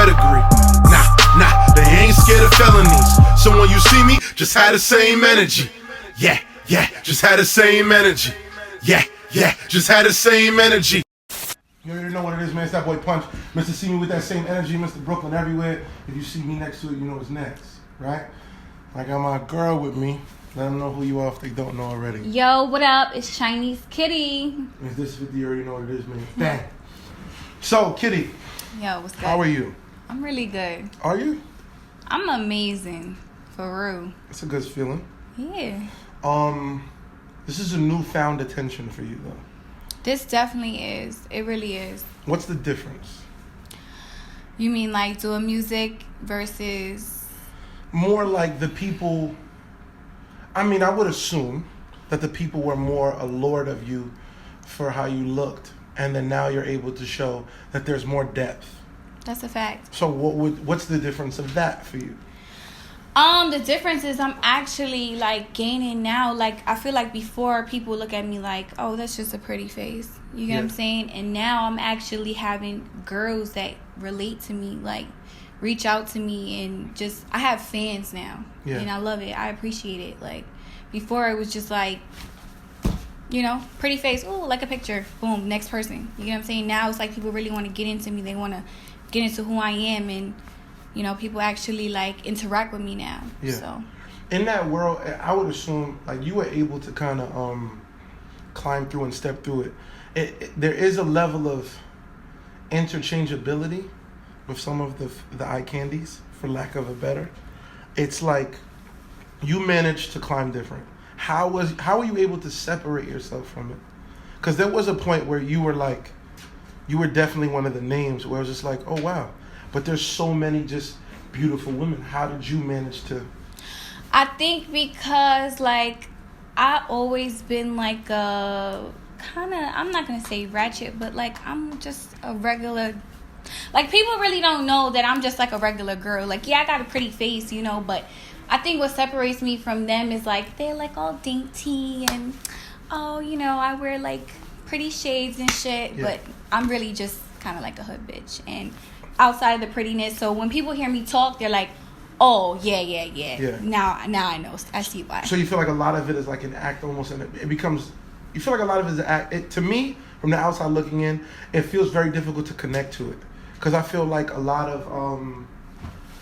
pedigree. Nah, they ain't scared of felonies. So when you see me, just had the same energy. Yeah, just had the same energy. Yeah, just had the same energy. You already know what it is, man. It's that boy Punch. Mr. See me with that same energy, Mr. Brooklyn everywhere. If you see me next to it, you know what's next, right? I got my girl with me. Let them know who you are if they don't know already. Yo, what up? It's Chinese Kitty. If this is 50, you already know what it is, man. Bang. So, Kitty. Yo, what's good? How are you? I'm really good. Are you? I'm amazing. For real. It's a good feeling. Yeah. This is a newfound attention for you, though. This definitely is. It really is. What's the difference? You mean like doing music versus... More like the people... I mean, I would assume that the people were more allured of you for how you looked. And then now you're able to show that there's more depth. That's a fact. So what's the difference of that for you? The difference is I'm actually like gaining now. Like I feel like before people look at me like, oh, that's just a pretty face. You get what I'm saying? And now I'm actually having girls that relate to me, like reach out to me, and just I have fans now. Yeah. And I love it. I appreciate it. Like before it was just like, you know, pretty face, ooh, like a picture, boom, next person. You get what I'm saying? Now it's like people really want to get into me. They want to get into who I am, and you know, people actually like interact with me now. Yeah. So in that world, I would assume like you were able to kind of climb through and step through it. There is a level of interchangeability with some of the eye candies, for lack of a better. It's like you managed to climb different. How were you able to separate yourself from it? Because there was a point where you were definitely one of the names where it was just like, oh wow, but there's so many just beautiful women. How did you manage to? I think because like I always been like a kind of, I'm not gonna say ratchet, but like I'm just a regular. Like people really don't know that I'm just like a regular girl. Like yeah, I got a pretty face, you know, but I think what separates me from them is like they're like all dainty and oh, you know, I wear like pretty shades and shit, but I'm really just kind of like a hood bitch. And outside of the prettiness, so when people hear me talk, they're like, oh yeah. Now I know, I see why. So you feel like a lot of it is like an act almost, and it becomes. You feel like a lot of it is an act. To me, from the outside looking in, it feels very difficult to connect to it because I feel like a lot of,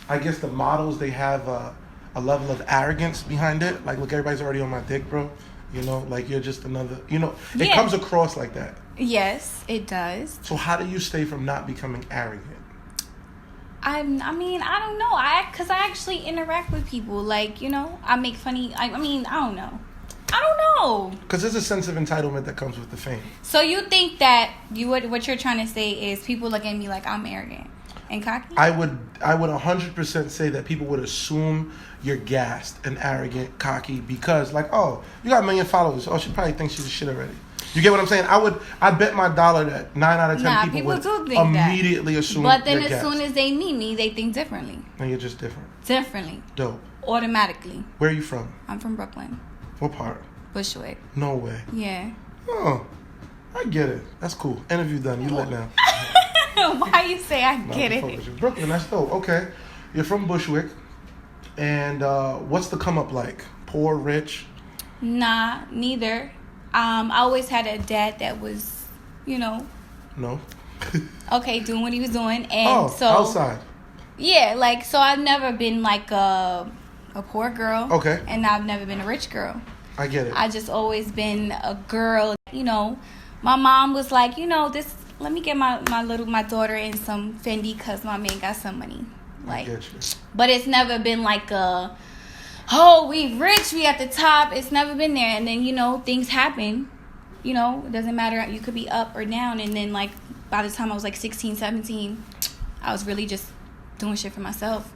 I guess the models, they have a level of arrogance behind it. Like, look, everybody's already on my dick, bro. You know, like you're just another. You know, it comes across like that. Yes, it does. So how do you stay from not becoming arrogant? I mean, I don't know. Because I actually interact with people. Like, you know, I make funny. I mean, I don't know. Because there's a sense of entitlement that comes with the fame. So you think that what you're trying to say is people look at me like I'm arrogant and cocky? I would 100% say that people would assume you're gassed and arrogant, cocky, because like, oh, you got 1 million followers. Oh, she probably thinks she's a shit already. You get what I'm saying? I bet my dollar that 9 out of 10 people would do think immediately that. assume. But then as soon as they meet me, they think differently. And you're just different. Differently. Dope. Automatically. Where are you from? I'm from Brooklyn. What part? Bushwick. No way. Yeah. Oh, I get it. That's cool. Interview done. You lit now. Why you say I get it? Brooklyn, that's dope. Okay. You're from Bushwick. And what's the come up like? Poor, rich? Nah, neither. I always had a dad that was, you know. No. Okay, doing what he was doing. And so outside. Yeah, like, so I've never been like a poor girl. Okay. And I've never been a rich girl. I get it. I just always been a girl. You know, my mom was like, you know, let me get my daughter in some Fendi because my man got some money. Like, I get you. But it's never been like we rich, we at the top. It's never been there. And then, you know, things happen. You know, it doesn't matter. You could be up or down. And then, like, by the time I was like 16, 17, I was really just doing shit for myself.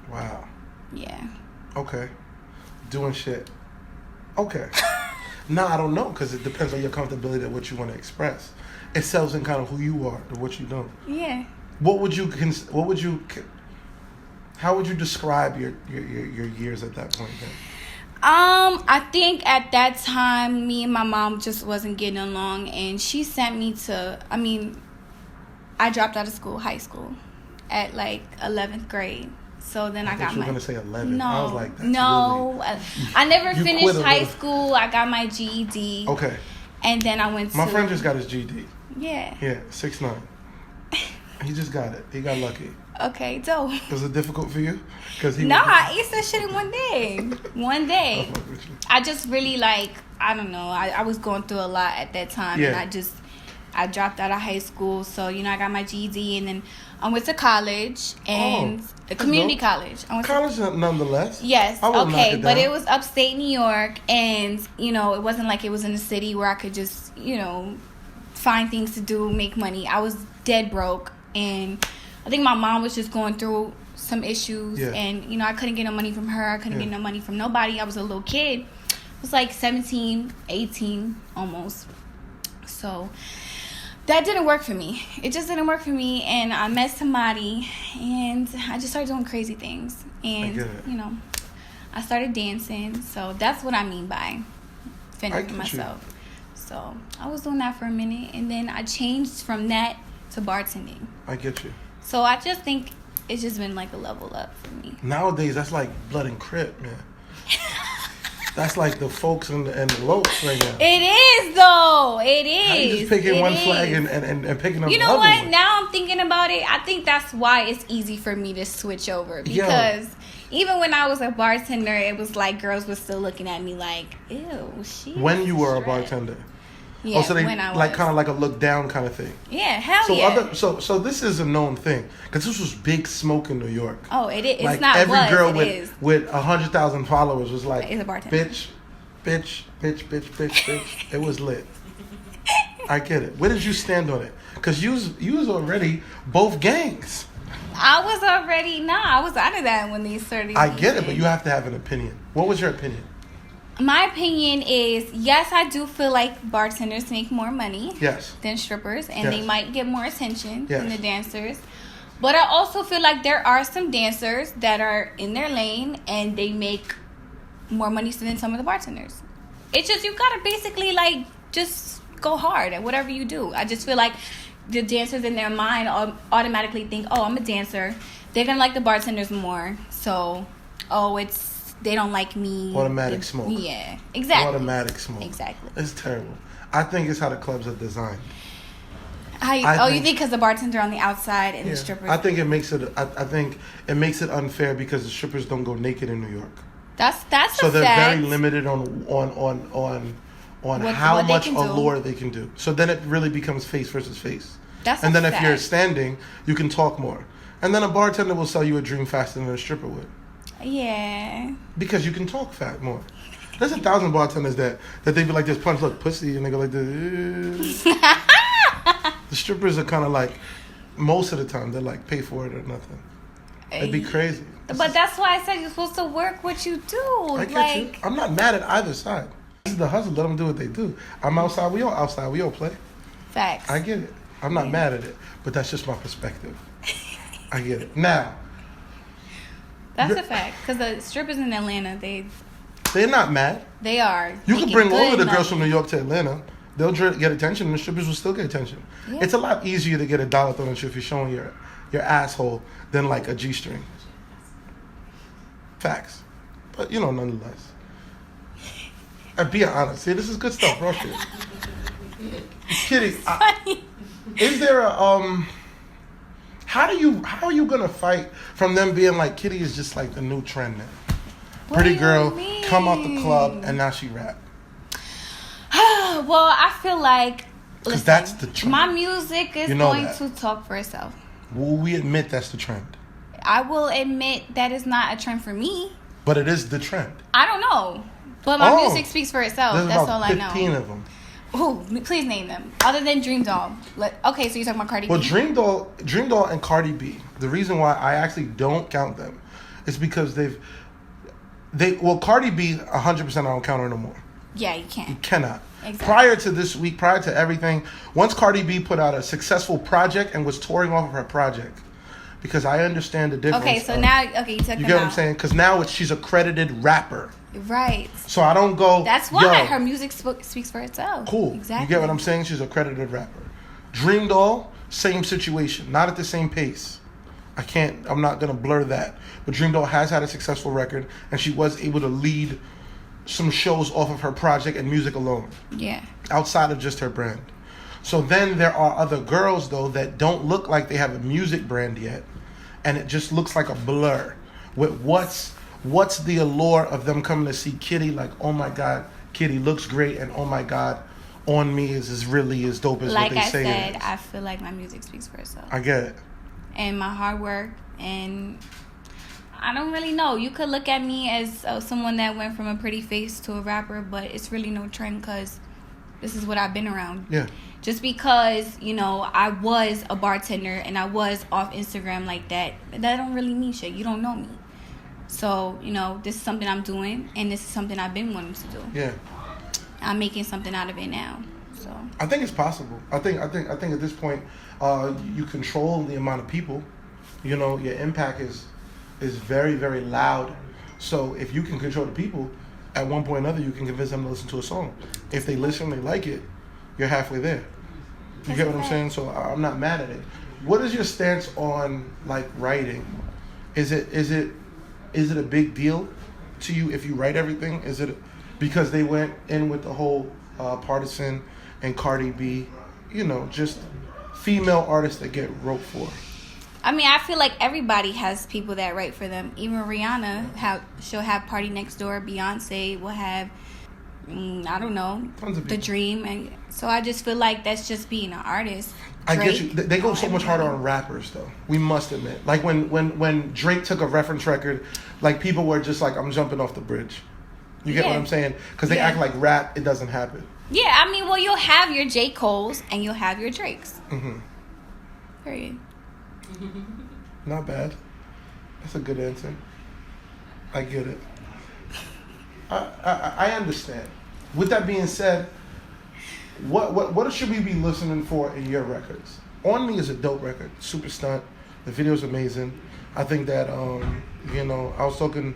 Wow. Yeah. Okay. Doing shit. Okay. No, I don't know, because it depends on your comfortability of what you want to express. It sells in kind of who you are to what you do. Yeah. How would you describe your years at that point then? I think at that time, me and my mom just wasn't getting along, and she sent me to, I dropped out of school, high school. at like 11th grade. So then I got you were my. gonna say 11. No, I was like, that's no, really... I never You finished quit a high little. school. I got my GED. Okay. And then I went to. My friend just got his GD. Yeah. Yeah, 6'9". He just got it. He got lucky. Okay, dope. Was it difficult for you? Because he. No, I aced that shit in one day. One day. I'll fuck with you. I just really like, I don't know. I was going through a lot at that time. Yeah. And I dropped out of high school. So, I got my GED and then I went to college and a community dope. college. I went to College, nonetheless. Yes, I wouldn't knock okay, it but down. it was upstate New York, and it wasn't like it was in a city where I could just find things to do, make money. I was dead broke, and I think my mom was just going through some issues, Yeah. and I couldn't get no money from her. I couldn't get no money from nobody. I was a little kid. I was like 17, 18 almost. So that didn't work for me. It just didn't work for me, and I met somebody, and I just started doing crazy things, and I get it. I started dancing. So that's what I mean by fending for get myself. So I was doing that for a minute, and then I changed from that to bartending. I get you. So I just think it's just been like a level up for me. Nowadays, that's like blood and crip, man. That's like the folks and the lopes right now. It is though. It is. How you just picking It one is. flag and picking up You the know other what? one. Now I'm thinking about it. I think that's why it's easy for me to switch over. Because even when I was a bartender, it was like girls were still looking at me like, ew, she. When you were a stressed. bartender. Yeah, so they when I was. like kind of like a look down kind of thing. Yeah, hell So yeah. so this is a known thing because this was big smoke in New York. Oh, it is. It's Like not every was, girl it with is. with 100,000 followers was like, It's a bartender. bitch. It was lit. I get it. Where did you stand on it? Because you was already both gangs. I was out of that when they started. I get it, but you have to have an opinion. What was your opinion? My opinion is, yes, I do feel like bartenders make more money Yes. than strippers, and Yes. they might get more attention than Yes. the dancers. But I also feel like there are some dancers that are in their lane, and they make more money than some of the bartenders. It's just, you gotta basically, like, just go hard at whatever you do. I just feel like the dancers in their mind automatically think, oh, I'm a dancer. They're gonna like the bartenders more. So, they don't like me. Automatic smoke. Yeah, exactly. Automatic smoke. Exactly. It's terrible. I think it's how the clubs are designed. You think because the bartender on the outside and the strippers? I think it makes it. I think it makes it unfair because the strippers don't go naked in New York. That's So a they're fact. very limited on how what they much can do. allure they can do. So then it really becomes face versus face. That's and a then if you're fact. standing, you can talk more. And then a bartender will sell you a drink faster than a stripper would. Yeah. Because you can talk more. There's 1,000 bartenders that they be like this, punch, look, pussy, and they go like this. The strippers are kind of like, most of the time, they're like, pay for it or nothing. It'd be crazy. But that's why I said you're supposed to work what you do. I get you. I'm not mad at either side. This is the hustle. Let them do what they do. I'm outside. We all outside. We all play. Facts. I get it. I'm not mad at it. But that's just my perspective. I get it. Now. That's a fact. Because the strippers in Atlanta, They're not mad. they are. You can making bring all good of the money. girls from New York to Atlanta. They'll get attention, and the strippers will still get attention. Yeah. It's a lot easier to get a dollar thrown at you if you're showing your asshole than like a G-string. Facts. But, nonetheless. Be honest. See, this is good stuff, bro. Shit. Kitty, is there a how are you gonna fight from them being like Kitty is just like the new trend now? What Pretty do you girl, mean? come out the club and now she rap. Well, I feel like, listen, that's the trend. my music is You know going that. to talk for itself. Will we admit that's the trend? I will admit that is not a trend for me. But it is the trend. I don't know. But my Oh. music speaks for itself. There's That's about all I know. 15 of them. Who? Please name them. Other than Dream Doll. Okay, so you're talking about Cardi Well, B. Dream Doll and Cardi B. The reason why I actually don't count them is because Cardi B 100% I don't count her no more. Yeah, you You can't. cannot. Exactly. Prior to this week, prior to everything, once Cardi B put out a successful project and was touring off of her project, because I understand the difference. Okay, so of- now, you took you them get what I'm out. saying? Because now she's a credited rapper. Right. So I don't go. That's why Yo, her music speaks for itself. cool. Exactly. You get what I'm saying? She's a credited rapper. Dream Doll, same situation. Not at the same pace. I'm not gonna blur that. But Dreamdoll has had a successful record, and she was able to lead some shows off of her project and music alone. Yeah. Outside of just her brand. So then there are other girls though that don't look like they have a music brand yet, and it just looks like a blur. With what's the allure of them coming to see Kitty? Like, oh my God, Kitty looks great, and oh my God, On Me is really as dope as like what they I say. said, It is. I feel like my music speaks for itself. I get it. And my hard work, and I don't really know. You could look at me as someone that went from a pretty face to a rapper, but it's really no trend because this is what I've been around. Yeah. Just because, I was a bartender and I was off Instagram like that don't really mean shit. You don't know me. So, this is something I'm doing, and this is something I've been wanting to do. Yeah. I'm making something out of it now. So I think it's possible. I think at this point, you control the amount of people. Your impact is very, very loud. So if you can control the people, at one point or another, you can convince them to listen to a song. If they listen, they like it, you're halfway there. You get what I'm saying? So I'm not mad at it. What is your stance on like writing? Is it a big deal to you if you write everything? Is it because they went in with the whole Partisan and Cardi B, just female artists that get wrote for? I mean, I feel like everybody has people that write for them. Even Rihanna, she'll have Party Next Door. Beyonce will have, I don't know, The Dream. And so I just feel like that's just being an artist. I get you. They go so much harder on rappers, though. We must admit. Like when Drake took a reference record, like people were just like, I'm jumping off the bridge. You get what I'm saying? Because they act like rap, it doesn't happen. Yeah, I mean, well, you'll have your J. Coles and you'll have your Drakes. Mm-hmm. Period. Not bad. That's a good answer. I get it. I understand. With that being said, what should we be listening for in your records? On Me is a dope record. Super stunt. The video's amazing. I think that I was talking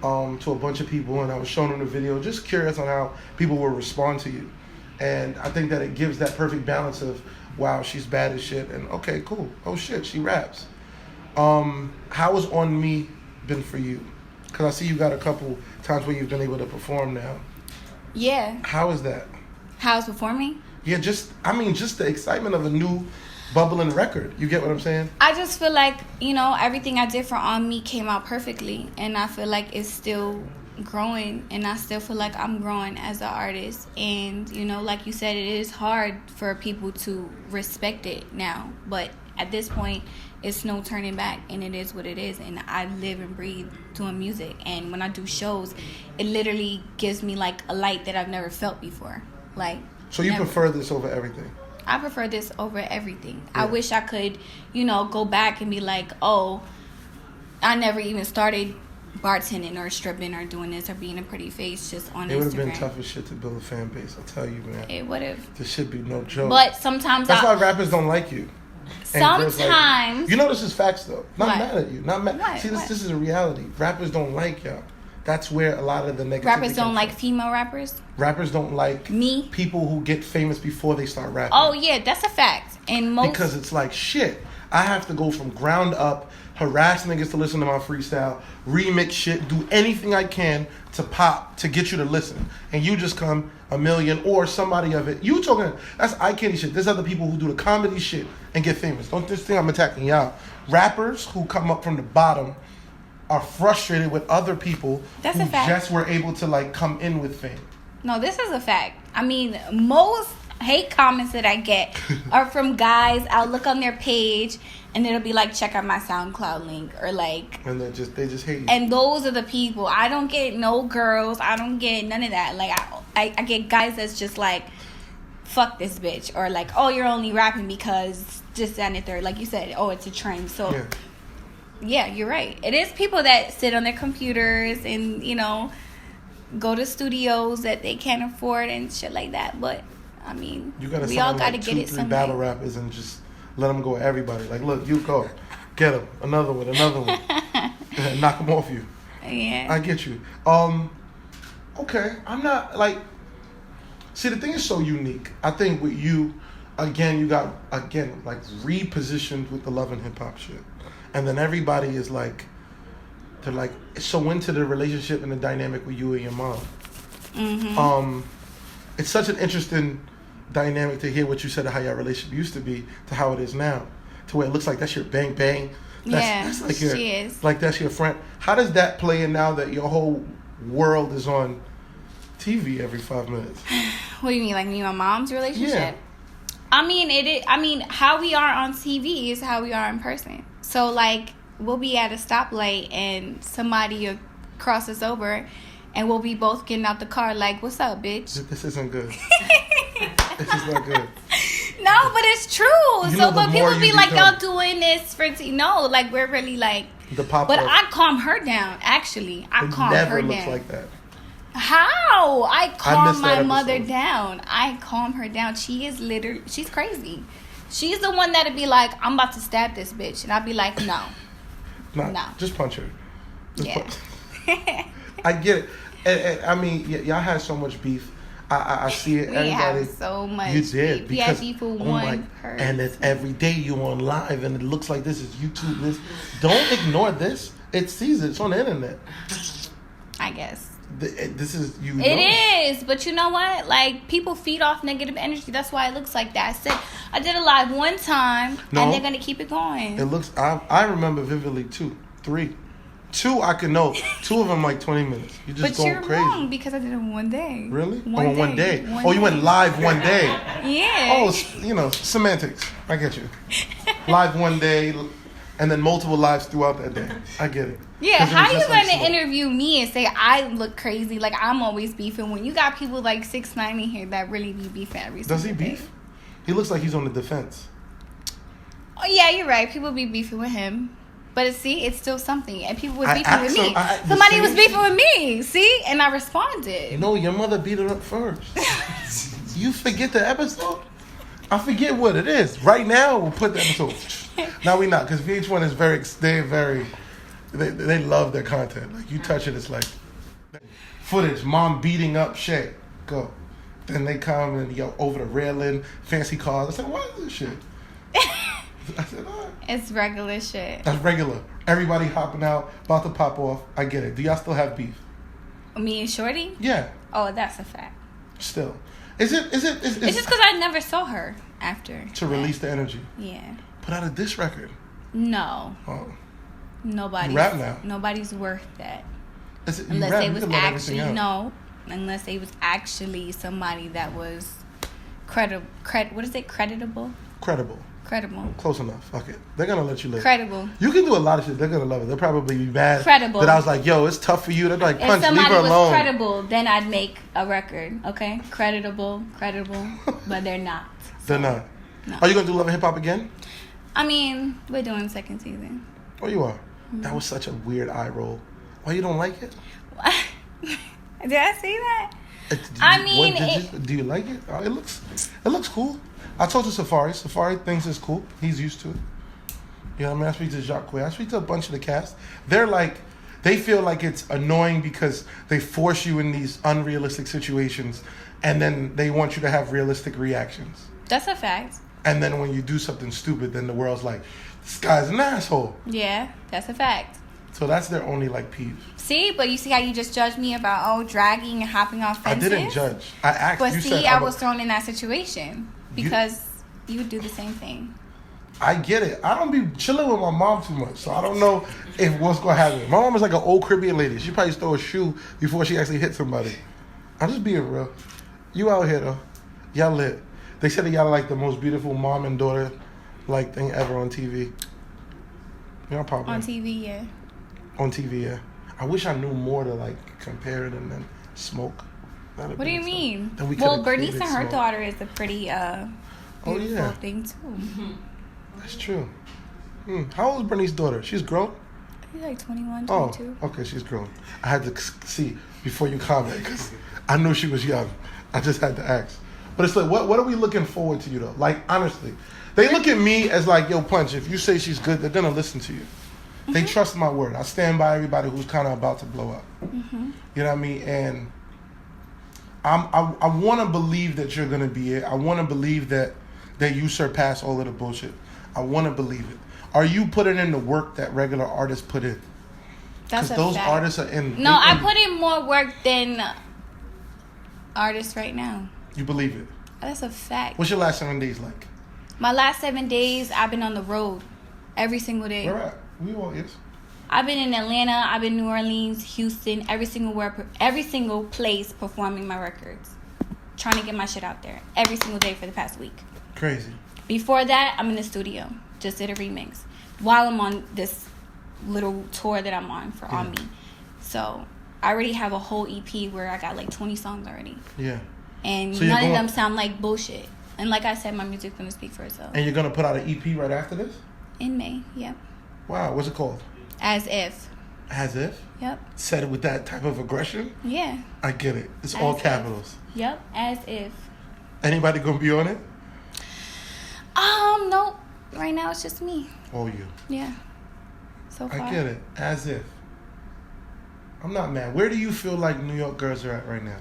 to a bunch of people and I was showing them the video, just curious on how people will respond to you. And I think that it gives that perfect balance of, wow, she's bad as shit, and okay, cool. Oh shit, she raps. How has On Me been for you? Because I see you got a couple times where you've been able to perform now. Yeah. How is that? How's performing? Yeah, just the excitement of a new bubbling record. You get what I'm saying? I just feel like, everything I did for On Me came out perfectly. And I feel like it's still growing. And I still feel like I'm growing as an artist. And, like you said, it is hard for people to respect it now. But at this point, it's no turning back. And it is what it is. And I live and breathe doing music. And when I do shows, it literally gives me like a light that I've never felt before. Like, so you never. prefer this over everything? I prefer this over everything. Yeah. I wish I could, go back and be like, oh, I never even started bartending or stripping or doing this or being a pretty face just on Instagram. It would have been tough as shit to build a fan base. I'll tell you, man. It would have. This should be no joke. But sometimes that's why rappers don't like you. Sometimes. Like you know this is facts, though. Not What? mad at you. Not mad. What? See, this What? is a reality. Rappers don't like y'all. That's where a lot of the negativity Rappers don't comes like from. female rappers? Rappers don't like Me? people who get famous before they start rapping. Oh, yeah, that's a fact. And most... Because it's like, shit, I have to go from ground up, harass niggas to listen to my freestyle, remix shit, do anything I can to pop, to get you to listen. And you just come a million or somebody of it. You talking, that's eye candy shit. There's other people who do the comedy shit and get famous. Don't just think I'm attacking y'all. Rappers who come up from the bottom are frustrated with other people That's who a fact. just were able to like come in with fame. No, this is a fact. I mean, most hate comments that I get are from guys. I'll look on their page and it'll be like, check out my SoundCloud link, or like, And they just hate you. and those are the people. I don't get no girls. I don't get none of that. Like, I get guys that's just like, fuck this bitch, or like, oh, you're only rapping because just that and the third. Like you said, oh, it's a trend. So yeah, you're right. It is people that sit on their computers and, go to studios that they can't afford and shit like that. But, I mean, You gotta we all sign got to like get 2, it 3 someday. battle rappers and just let them go at everybody. Like, look, you go. Get them. Another one. Knock them off you. Yeah. I get you. Okay. I'm not, like... See, the thing is so unique. I think with you, again, you got like repositioned with the Love and Hip Hop shit, and then everybody is like, they're like so into the relationship and the dynamic with you and your mom. Mm-hmm. It's such an interesting dynamic to hear what you said of how your relationship used to be to how it is now, to where it looks like that's your bang bang. That's like your, she is. Like that's your friend. How does that play in now that your whole world is on TV every 5 minutes? What do you mean, like me and my mom's relationship? Yeah. I mean, how we are on TV is how we are in person. So, like, we'll be at a stoplight and somebody will cross us over, and we'll be both getting out the car like, "What's up, bitch?" This isn't good. This is not good. No, but it's true. You so, know, but people be like, become- "Y'all doing this for no?" Like, we're really like. The pop. But I calm her down. Actually, I calm her down. Never looks like that. How? I calm my episode. mother down. I calm her down. She's crazy. She's the one that'd be like, "I'm about to stab this bitch," and I'd be like, "No, no, just punch her." Yeah. I get it. And, I mean, y'all had so much beef. I see it. We everybody, have so much. You did beef. We had beef with one person. And it's every day you on live, and it looks like this is YouTube. This don't ignore this. It sees it. It's on the internet. I guess. This is you. It is, but you know what? Like, people feed off negative energy. That's why it looks like that. I did a live one time, and they're gonna keep it going. It looks. I remember vividly 3. 2 I can know. 2 of them like 20 minutes. You just but going you're crazy. wrong because I did it one day. Really? One day. You went live one day. Yeah. Oh, semantics. I get you. Live one day, and then multiple lives throughout that day. I get it. Yeah, how you gonna interview me and say I look crazy? Like, I'm always beefing when you got people like 6ix9ine in here that really be beefing every single day. Does he beef? He looks like he's on the defense. Oh yeah, you're right. People be beefing with him. But see, it's still something. And people was beefing with me. Somebody was beefing with me. See? And I responded. You know, your mother beat her up first. You forget the episode? I forget what it is. Right now, we'll put the episode. No, we not. Because VH1 is they love their content. Like, you touch it, it's like footage. Mom beating up Shay. Go. Then they come and over the railing, fancy cars. I said, what is this shit? I said, all right. It's regular shit. That's regular. Everybody hopping out, about to pop off. I get it. Do y'all still have beef? Me and Shorty? Yeah. Oh, that's a fact. Still. Is it? It's just because I never saw her after. To release the energy. Yeah. Put out a diss record. No. Oh. Nobody's. You rap now. Nobody's worth that. Unless they was actually unless they was actually somebody that was credible. What is it? Creditable. Credible. Close enough. Fuck it. They're gonna let you live. Credible. You can do a lot of shit. They're gonna love it. They'll probably be mad. Credible. That I was like, yo, it's tough for you. They're like, punch, leave her alone. If somebody was credible, then I'd make a record. Okay, credible, but they're not. So. They're not. No. Are you gonna do Love and Hip Hop again? I mean, we're doing second season. Oh, you are. Mm-hmm. That was such a weird eye roll. Why you don't like it? Did I say that? Do you like it? Oh, it looks cool. I told you Safari thinks it's cool. He's used to it. You know what I mean? I speak to Jacques Quay. I speak to a bunch of the cast. They feel like it's annoying because they force you in these unrealistic situations, and then they want you to have realistic reactions. That's a fact. And then when you do something stupid, then the world's like, this guy's an asshole. Yeah, that's a fact. So that's their only peeve. See, but you see how you just judged me about dragging and hopping off fences? I didn't judge. I asked. But see, I was thrown in that situation because you would do the same thing. I get it. I don't be chilling with my mom too much, so I don't know if what's gonna happen. My mom is like an old Caribbean lady. She probably stole a shoe before she actually hit somebody. I'm just being real. You out here though, y'all lit. They said that y'all are like the most beautiful mom and daughter thing ever on TV. Y'all probably on TV, yeah. On TV, yeah. I wish I knew more to compare it and then smoke. What do you mean? Well, Bernice and her daughter is a pretty beautiful thing too. That's true. How old is Bernice's daughter? She's grown? She's like 21, 22. Oh, okay, she's grown. I had to see before you comment because I knew she was young. I just had to ask. But it's like, what are we looking forward to you though? Like, honestly, they look at me as like, yo, Punch, if you say she's good, they're going to listen to you. Mm-hmm. They trust my word. I stand by everybody who's kind of about to blow up. Mm-hmm. You know what I mean? And I want to believe that you're going to be it. I want to believe that that you surpass all of the bullshit. I want to believe it. Are you putting in the work that regular artists put in? That's Because those fact. artists are in. No, I put in more work than artists right now. You believe it? That's a fact. What's your last 7 days like? My last 7 days, I've been on the road every single day. Where at? We all is. I've been in Atlanta, I've been in New Orleans, Houston, every single place performing my records. Trying to get my shit out there every single day for the past week. Crazy. Before that, I'm in the studio. Just did a remix. While I'm on this little tour that I'm on for On Me. So, I already have a whole EP where I got like 20 songs already. Yeah. And So none of them sound like bullshit. And like I said, my music's going to speak for itself. And you're going to put out an EP right after this? In May, yep. Wow, what's it called? As If. As If? Yep. Said it with that type of aggression? Yeah. I get it. It's As all If. capitals. Yep, As If. Anybody going to be on it? Nope. Right now it's just me. All you. Yeah. So far. I get it. As If. I'm not mad. Where do you feel like New York girls are at right now?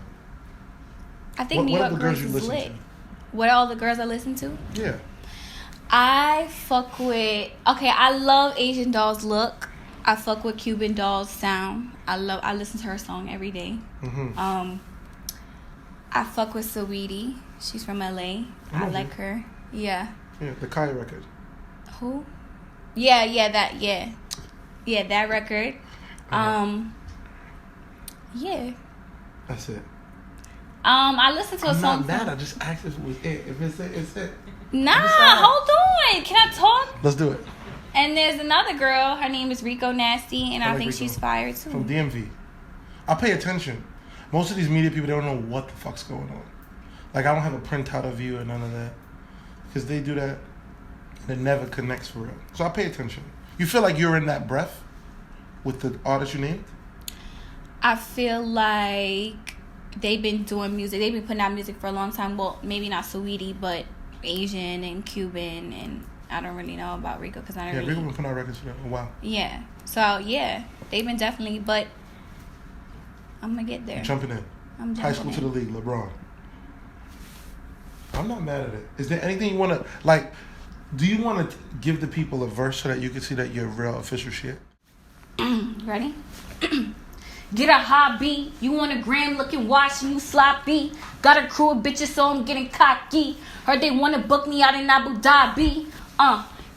I think New what are York the girls girls you is listen lit. What are all the girls I listen to? to? Yeah. I fuck with... Okay, I love Asian Doll's look. I fuck with Cuban Doll's sound. I listen to her song every day. Mm-hmm. I fuck with Saweetie. She's from LA. I like her. Yeah. Yeah, the Kai record. Who? Yeah, that record. Yeah. That's it. I listened to a I'm song. not mad. I just asked if it was it. If it's it, it's it. Nah, hold on. Can I talk? Let's do it. And there's another girl. Her name is Rico Nasty, and I like think Rico. she's fire too. From DMV. I pay attention. Most of these media people, they don't know what the fuck's going on. Like, I don't have a printout of you or none of that. Because they do that, and it never connects for real. So I pay attention. You feel like you're in that breath with the artist you named? I feel like they've been doing music. They've been putting out music for a long time. Well, maybe not Saweetie, but Asian and Cuban, and I don't really know about Rico because I don't really... Rico been putting out records for a while. Yeah. So, yeah. They've been definitely... But I'm going to get there. You're jumping in. I'm jumping High school in. to the league, LeBron. I'm not mad at it. Is there anything you want to... Like, do you want to give the people a verse so that you can see that you're real official shit? Ready? Get a hobby. You want a gram looking watching you sloppy. Got a crew of bitches, so I'm getting cocky. Heard they want to book me out in Abu Dhabi.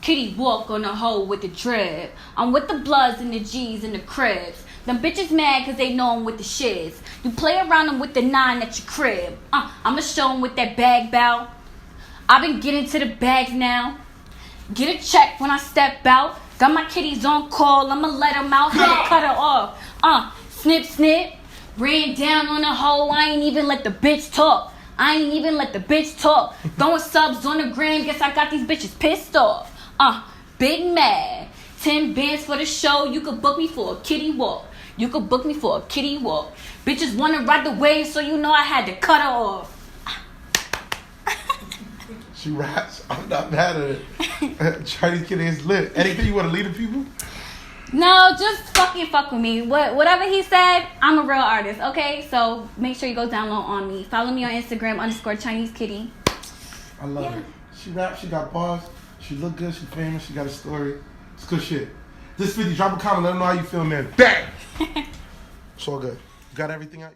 Kitty walk on a hoe with the drip. I'm with the Bloods and the G's and the Cribs. Them bitches mad cause they know I'm with the shiz. You play around them with the 9 at your crib. I'ma show them with that bag bow. I've been getting to the bags now. Get a check when I step out. Got my kitties on call. I'ma let them out. Had to cut her off. Snip, snip. Ran down on a hoe. I ain't even let the bitch talk. Throwing subs on the gram. Guess I got these bitches pissed off. Big mad. 10 bands for the show. You could book me for a kitty walk. Bitches wanna ride the wave, so you know I had to cut her off. She raps. I'm not mad at it. Chinese Kitty is lit. Anything you want to lead the people? No, just fucking fuck with me. Whatever he said, I'm a real artist, okay? So make sure you go download On Me. Follow me on Instagram _Chinese Kitty. I love it. She raps. She got bars. She look good. She famous. She got a story. It's good shit. This 50, drop a comment. Let them know how you feel, man. Bang! It's all good. You got everything out?